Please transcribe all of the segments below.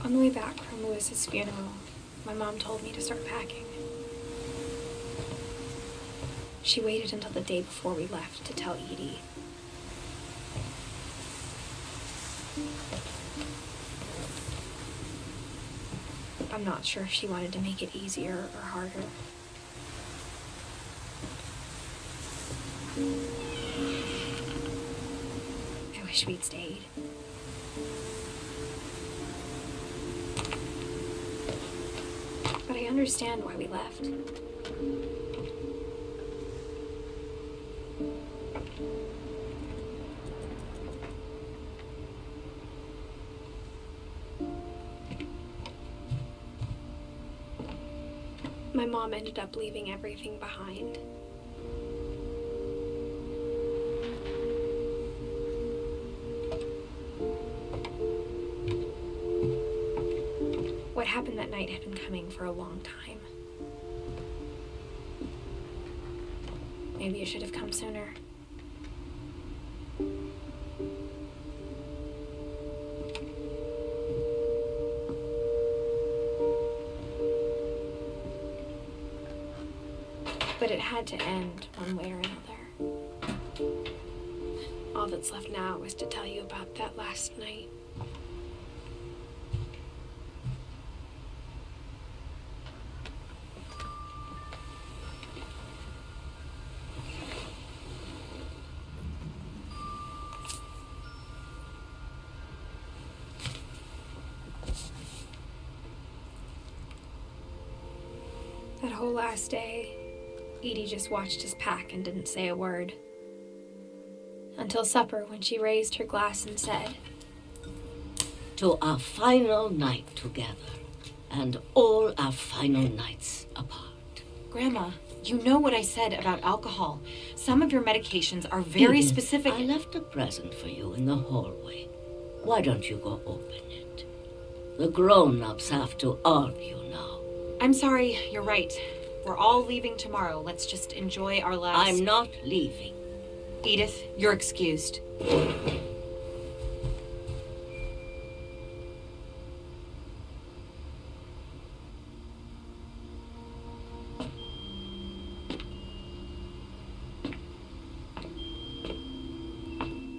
On the way back from Lewis's funeral, my mom told me to start packing. She waited until the day before we left to tell Edie. I'm not sure if she wanted to make it easier or harder. I wish we'd stayed. But I understand why we left. My mom ended up leaving everything behind. What happened that night had been coming for a long time. Maybe it should have come sooner. But it had to end one way or another. All that's left now is to tell you about that last night. That whole last day, Edie just watched us pack and didn't say a word. Until supper, when she raised her glass and said, "To our final night together, and all our final nights apart." Grandma, you know what I said about alcohol. Some of your medications are very Edith, specific. I left a present for you in the hallway. Why don't you go open it? The grown-ups have to argue now. I'm sorry, you're right. We're all leaving tomorrow. Let's just enjoy our last... I'm not leaving. Edith, you're excused.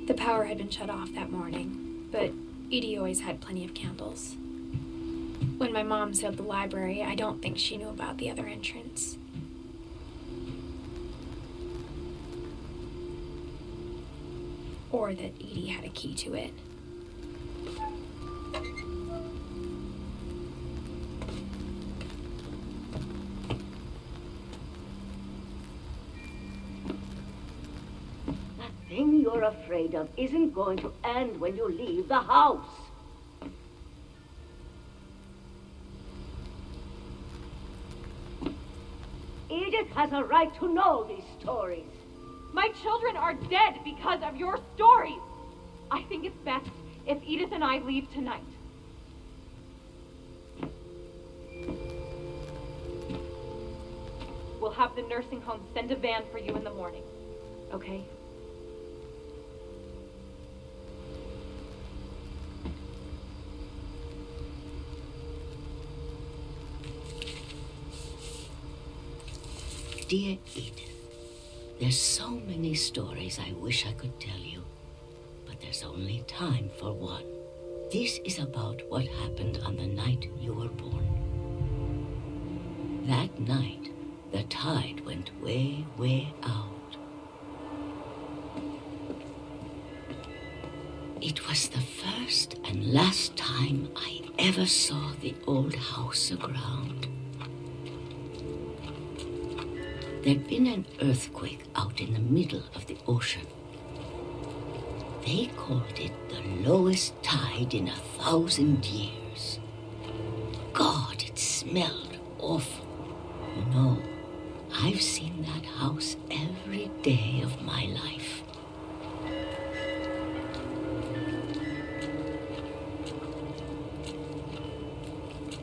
The power had been shut off that morning, but Edie always had plenty of candles. When my mom sealed the library, I don't think she knew about the other entrance. Or that Edie had a key to it. That thing you're afraid of isn't going to end when you leave the house. Edith has a right to know these stories. My children are dead because of your stories. I think it's best if Edith and I leave tonight. We'll have the nursing home send a van for you in the morning, okay? Dear Edith, there's so many stories I wish I could tell you, but there's only time for one. This is about what happened on the night you were born. That night, the tide went way, way out. It was the first and last time I ever saw the old house aground. There'd been an earthquake out in the middle of the ocean. They called it the lowest tide in 1,000 years. God, it smelled awful. You know, I've seen that house every day of my life.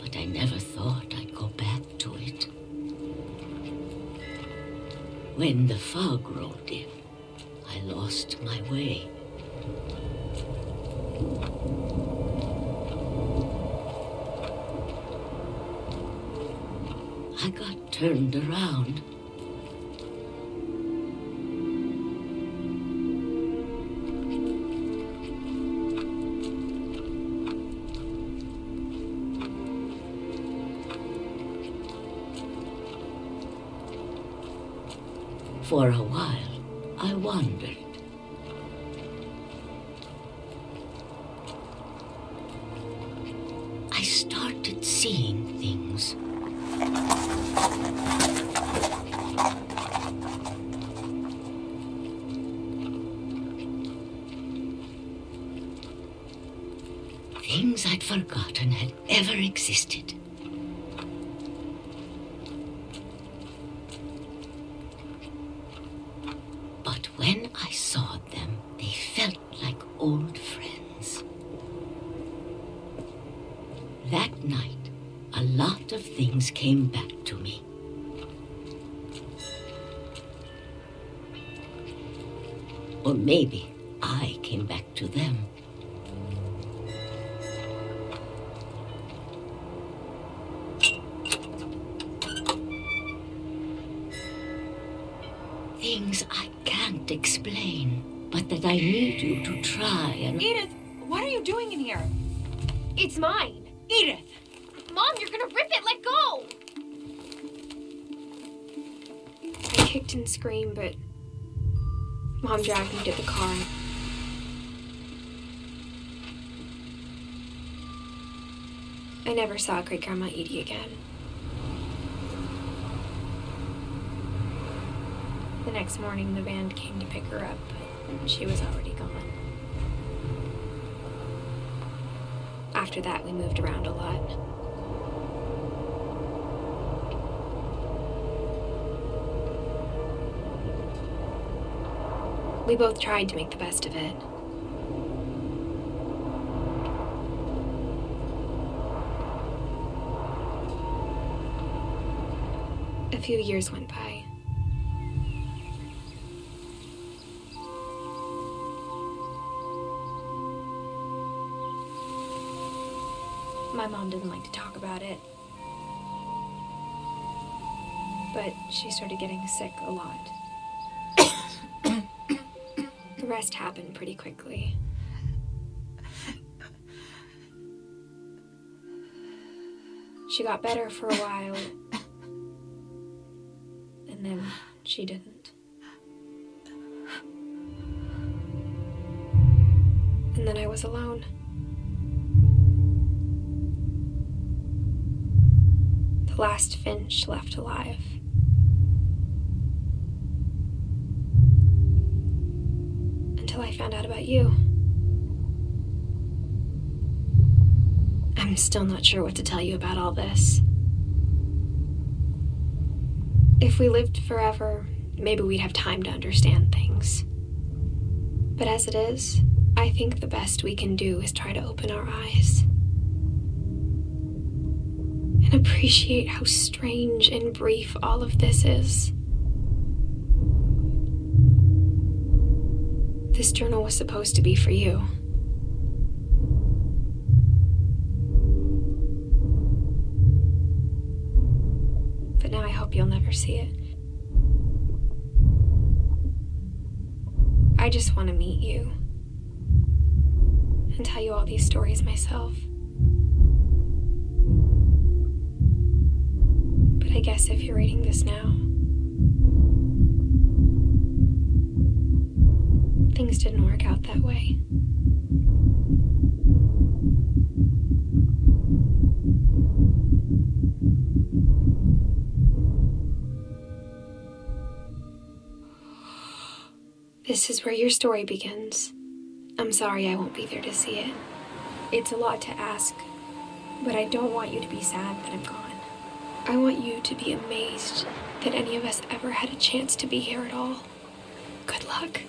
But I never thought I'd go back to it. When the fog rolled in, I lost my way. turned around. For a while, I wondered. I started seeing things. Things I'd forgotten had ever existed. But when I saw them, they felt like old friends. That night, a lot of things came back to me. Or maybe I came back to them. Things I can't explain, but that I need you to try and... Edith, what are you doing in here? It's mine. Edith! Mom, you're gonna rip it. Let go. I kicked and screamed, but Mom dragged me to the car. I never saw Great Grandma Edie again. The next morning, the band came to pick her up, but she was already gone. After that, we moved around a lot. We both tried to make the best of it. A few years went by. My mom doesn't like to talk about it, but she started getting sick a lot. The rest happened pretty quickly. She got better for a while, and then she didn't. And then I was alone. The last Finch left alive. Until I found out about you. I'm still not sure what to tell you about all this. If we lived forever, maybe we'd have time to understand things. But as it is, I think the best we can do is try to open our eyes. And appreciate how strange and brief all of this is. This journal was supposed to be for you. But now I hope you'll never see it. I just want to meet you and tell you all these stories myself. But I guess if you're reading this now, things didn't work out that way. This is where your story begins. I'm sorry I won't be there to see it. It's a lot to ask, but I don't want you to be sad that I'm gone. I want you to be amazed that any of us ever had a chance to be here at all. Good luck.